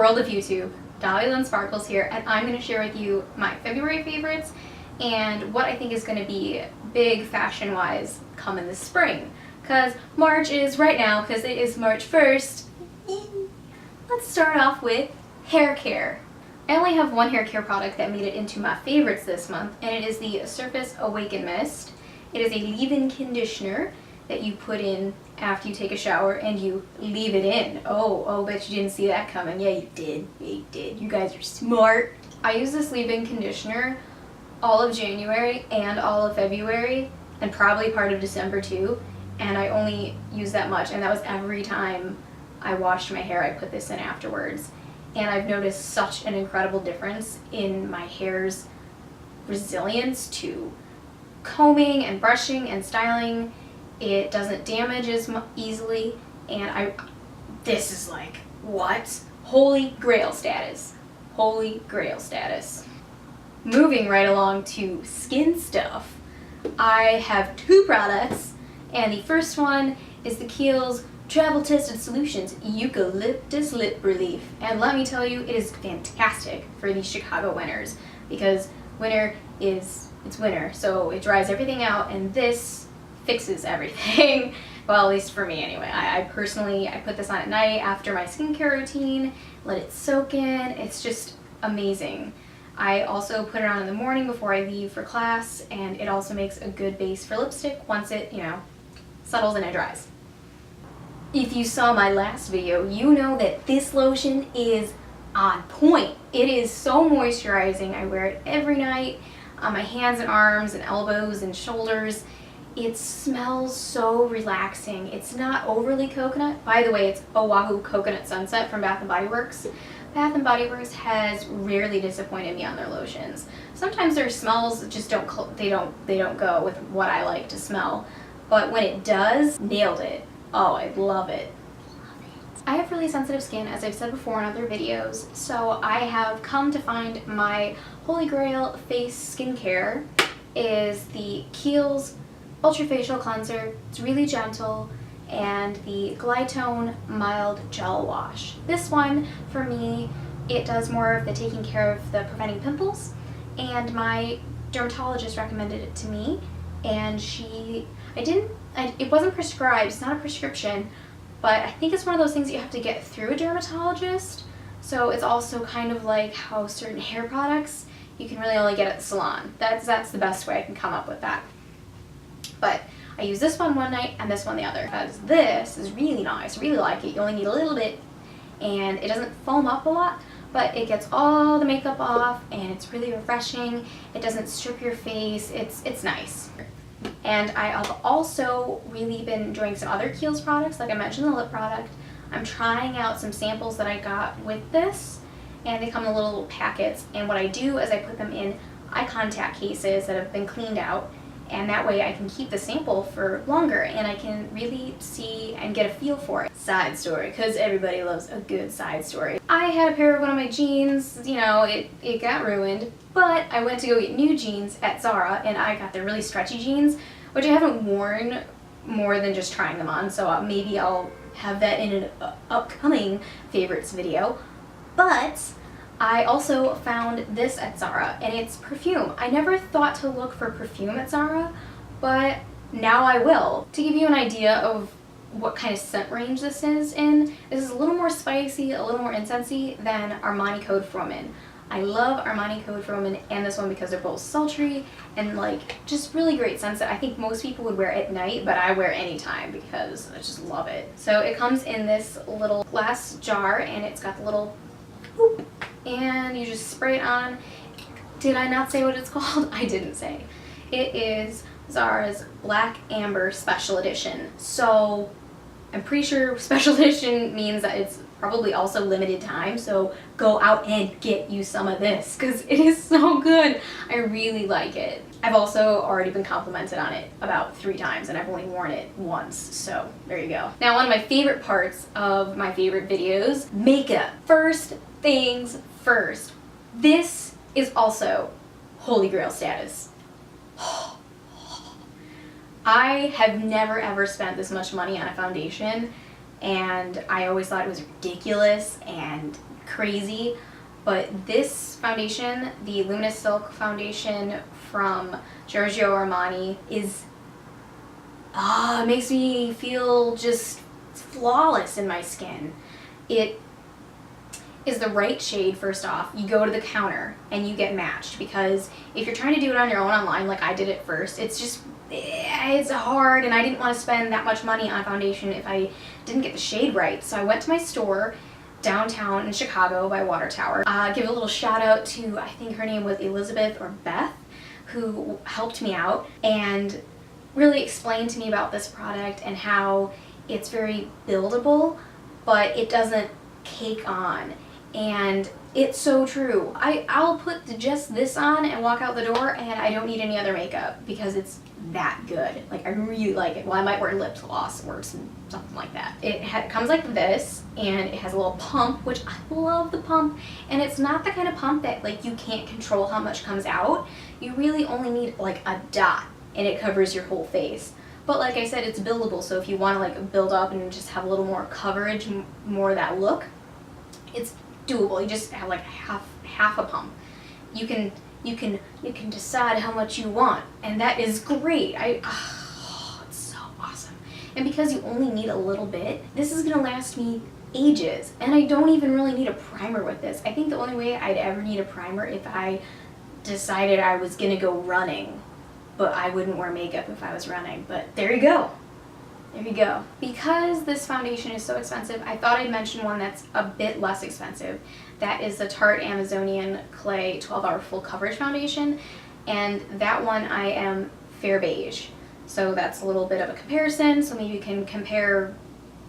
world of YouTube. Dolly Lynn Sparkles here, and I'm going to share with you my February favorites and what I think is going to be big fashion-wise coming this spring. Because March is right now, because it is March 1st. Let's start off with hair care. I only have one hair care product that made it into my favorites this month, and it is the Surface Awaken Mist. It is a leave-in conditioner that you put in after you take a shower and you leave it in. Oh, bet you didn't see that coming. Yeah, you did. Yeah, you did. You guys are smart. I use this leave-in conditioner all of January and all of February, and probably part of December too, and I only use that much, and that was every time I washed my hair I put this in afterwards. And I've noticed such an incredible difference in my hair's resilience to combing and brushing and styling. It doesn't damage as easily, and this is like, what? Holy grail status. Holy grail status. Moving right along to skin stuff, I have two products, and the first one is the Kiehl's Travel Tested Solutions Eucalyptus Lip Relief. And let me tell you, it is fantastic for the Chicago winters, because it's winter, so it dries everything out, and this fixes everything. Well, at least for me anyway. I personally put this on at night after my skincare routine, let it soak in. It's just amazing. I also put it on in the morning before I leave for class, and it also makes a good base for lipstick once it, settles and it dries. If you saw my last video, you know that this lotion is on point. It is so moisturizing. I wear it every night on my hands and arms and elbows and shoulders. It smells so relaxing. It's not overly coconut. By the way, it's Oahu Coconut Sunset from Bath & Body Works. Bath & Body Works has rarely disappointed me on their lotions. Sometimes their smells just don't go with what I like to smell. But when it does, nailed it. Oh, I love it. I have really sensitive skin, as I've said before in other videos, so I have come to find my holy grail face skincare is the Kiehl's Ultra Facial Cleanser. It's really gentle, and the Glytone Mild Gel Wash. This one, for me, it does more of the taking care of the preventing pimples, and my dermatologist recommended it to me, and it wasn't prescribed, it's not a prescription, but I think it's one of those things you have to get through a dermatologist. So it's also kind of like how certain hair products you can really only get at the salon. That's the best way I can come up with that. But I use this one night and this one the other, because this is really nice. I really like it. You only need a little bit, and it doesn't foam up a lot, but it gets all the makeup off, and it's really refreshing. It doesn't strip your face. It's nice. And I have also really been enjoying some other Kiehl's products, like I mentioned the lip product. I'm trying out some samples that I got with this, and they come in little packets, and what I do is I put them in eye contact cases that have been cleaned out, and that way I can keep the sample for longer, and I can really see and get a feel for it. Side story, because everybody loves a good side story. I had a pair of one of my jeans, it got ruined, but I went to go get new jeans at Zara, and I got the really stretchy jeans, which I haven't worn more than just trying them on, so maybe I'll have that in an upcoming favorites video. But I also found this at Zara, and it's perfume. I never thought to look for perfume at Zara, but now I will. To give you an idea of what kind of scent range this is in, this is a little more spicy, a little more incensey than Armani Code for Women. I love Armani Code for Women and this one because they're both sultry and just really great scents that I think most people would wear at night, but I wear anytime because I just love it. So it comes in this little glass jar, and it's got the little whoop, and you just spray it on. Did I not say what it's called? I didn't say. It is Zara's Black Amber Special Edition. So I'm pretty sure Special Edition means that it's probably also limited time, so go out and get you some of this because it is so good. I really like it. I've also already been complimented on it about 3 times, and I've only worn it once, so there you go. Now, one of my favorite parts of my favorite videos, makeup. First things first. This is also holy grail status. I have never ever spent this much money on a foundation, and I always thought it was ridiculous and crazy, but this foundation, the Luminous Silk Foundation from Giorgio Armani, is makes me feel just flawless in my skin. It is the right shade. First off, you go to the counter and you get matched, because if you're trying to do it on your own online like I did at first, it's hard, and I didn't want to spend that much money on foundation if I didn't get the shade right. So I went to my store downtown in Chicago by Water Tower. Give a little shout out to, I think her name was Elizabeth or Beth, who helped me out and really explained to me about this product and how it's very buildable, but it doesn't cake on. And it's so true. I'll put just this on and walk out the door, and I don't need any other makeup because it's that good. Like, I really like it. Well, I might wear lip gloss or something like that. It comes like this, and it has a little pump, which I love the pump. And it's not the kind of pump that like you can't control how much comes out. You really only need like a dot, and it covers your whole face. But like I said, it's buildable, so if you want to like build up and just have a little more coverage, more of that look, it's doable. You just have like half a pump. You can decide how much you want, and that is great. It's so awesome. And because you only need a little bit, this is gonna last me ages, and I don't even really need a primer with this. I think the only way I'd ever need a primer if I decided I was gonna go running, but I wouldn't wear makeup if I was running. But there you go. There you go. Because this foundation is so expensive, I thought I'd mention one that's a bit less expensive. That is the Tarte Amazonian Clay 12-Hour Full Coverage Foundation, and that one I am fair beige. So that's a little bit of a comparison, so maybe you can compare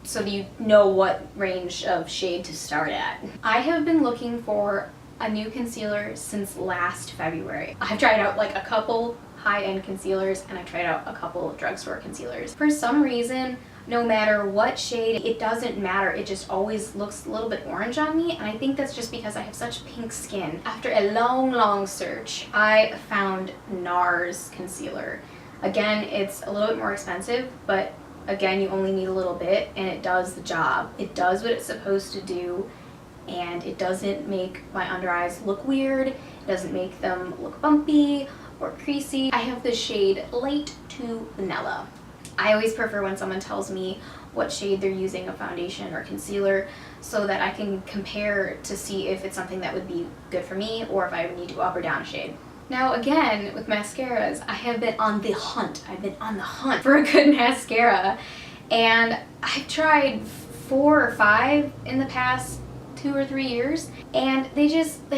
so that you know what range of shade to start at. I have been looking for a new concealer since last February. I've tried out like a couple high-end concealers, and I tried out a couple of drugstore concealers. For some reason, no matter what shade, it doesn't matter. It just always looks a little bit orange on me, and I think that's just because I have such pink skin. After a long search, I found NARS concealer. Again, it's a little bit more expensive, but again, you only need a little bit, and it does the job. It does what it's supposed to do, and it doesn't make my under eyes look weird. It doesn't make them look bumpy or creasy. I have the shade Light to Vanilla. I always prefer when someone tells me what shade they're using of foundation or concealer, so that I can compare to see if it's something that would be good for me or if I would need to go up or down a shade. Now again, with mascaras, I have been on the hunt. I've been on the hunt for a good mascara, and I've tried 4 or 5 in the past 2 or 3 years, and they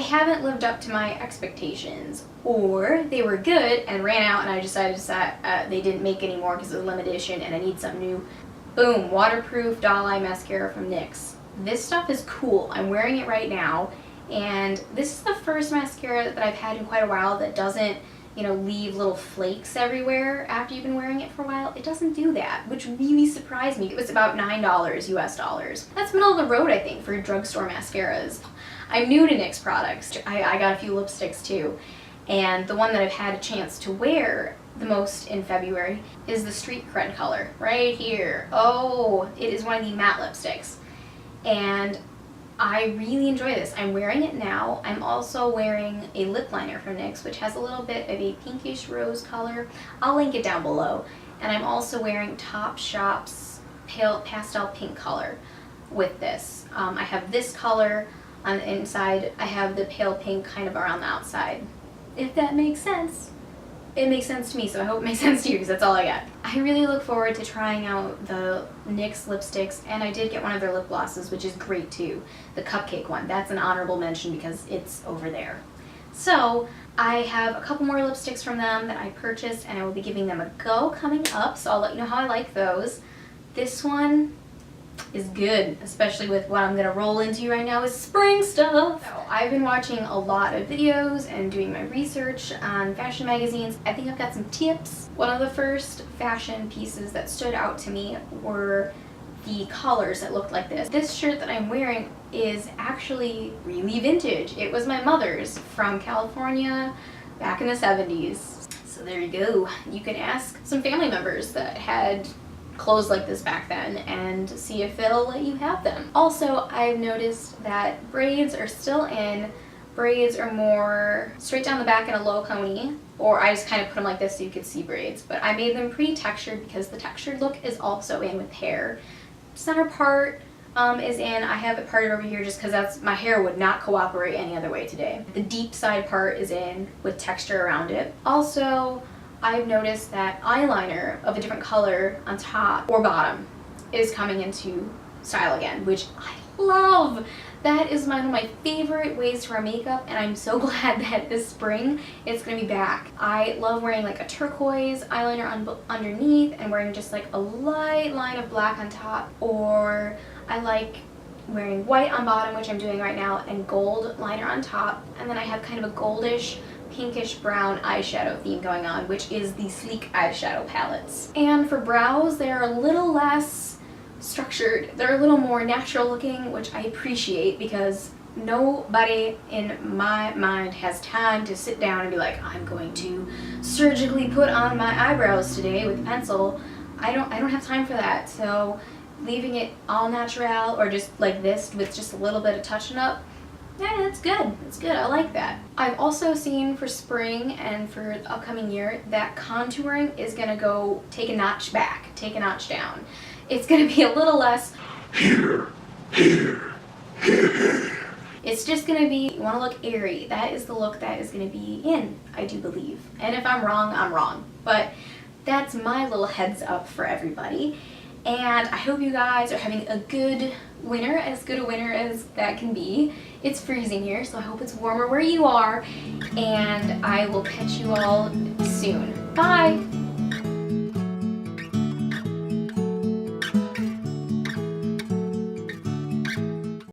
haven't lived up to my expectations, or they were good and ran out and I decided they didn't make any more because of the limited edition and I need something new. Boom, waterproof doll eye mascara from NYX. This stuff is cool. I'm wearing it right now, and this is the first mascara that I've had in quite a while that doesn't, you know, leave little flakes everywhere after you've been wearing it for a while. It doesn't do that, which really surprised me. It was about $9 US dollars. That's middle of the road, I think, for drugstore mascaras. I'm new to NYX products. I got a few lipsticks too, and the one that I've had a chance to wear the most in February is the Street Cred color right here. Oh, it is one of the matte lipsticks, and I really enjoy this. I'm wearing it now. I'm also wearing a lip liner from NYX, which has a little bit of a pinkish rose color. I'll link it down below. And I'm also wearing TopShop's pale pastel pink color with this. I have this color on the inside. I have the pale pink kind of around the outside. If that makes sense. It makes sense to me, so I hope it makes sense to you, because that's all I got. I really look forward to trying out the NYX lipsticks, and I did get one of their lip glosses, which is great too. The cupcake one. That's an honorable mention because it's over there. So I have a couple more lipsticks from them that I purchased, and I will be giving them a go coming up, so I'll let you know how I like those. This one is good, especially with what I'm gonna roll into right now is spring stuff. So I've been watching a lot of videos and doing my research on fashion magazines. I think I've got some tips. One of the first fashion pieces that stood out to me were the collars that looked like this. This shirt that I'm wearing is actually really vintage. It was my mother's from California back in the 70s. So there you go. You can ask some family members that had clothes like this back then and see if it'll let you have them. Also, I've noticed that braids are still in. Braids are more straight down the back in a low coney, or I just kind of put them like this so you could see braids, but I made them pretty textured because the textured look is also in with hair. Center part is in. I have it parted over here just because my hair would not cooperate any other way today. The deep side part is in with texture around it. Also, I've noticed that eyeliner of a different color on top or bottom is coming into style again, which I love. That is one of my favorite ways to wear makeup, and I'm so glad that this spring it's gonna be back. I love wearing like a turquoise eyeliner underneath and wearing just like a light line of black on top, or I like wearing white on bottom, which I'm doing right now, and gold liner on top, and then I have kind of a goldish pinkish brown eyeshadow theme going on, which is the Sleek eyeshadow palettes. And for brows, they're a little less structured. They're a little more natural looking, which I appreciate because nobody in my mind has time to sit down and be like, I'm going to surgically put on my eyebrows today with a pencil. I don't have time for that. So leaving it all natural or just like this with just a little bit of touching up, yeah, that's good. It's good. I like that. I've also seen for spring and for the upcoming year that contouring is gonna go take a notch back, take a notch down. It's gonna be a little less here. It's just gonna be, you wanna look airy. That is the look that is gonna be in, I do believe. And if I'm wrong, I'm wrong. But that's my little heads up for everybody. And I hope you guys are having a good winter, as good a winter as that can be. It's freezing here, so I hope it's warmer where you are. And I will catch you all soon. Bye!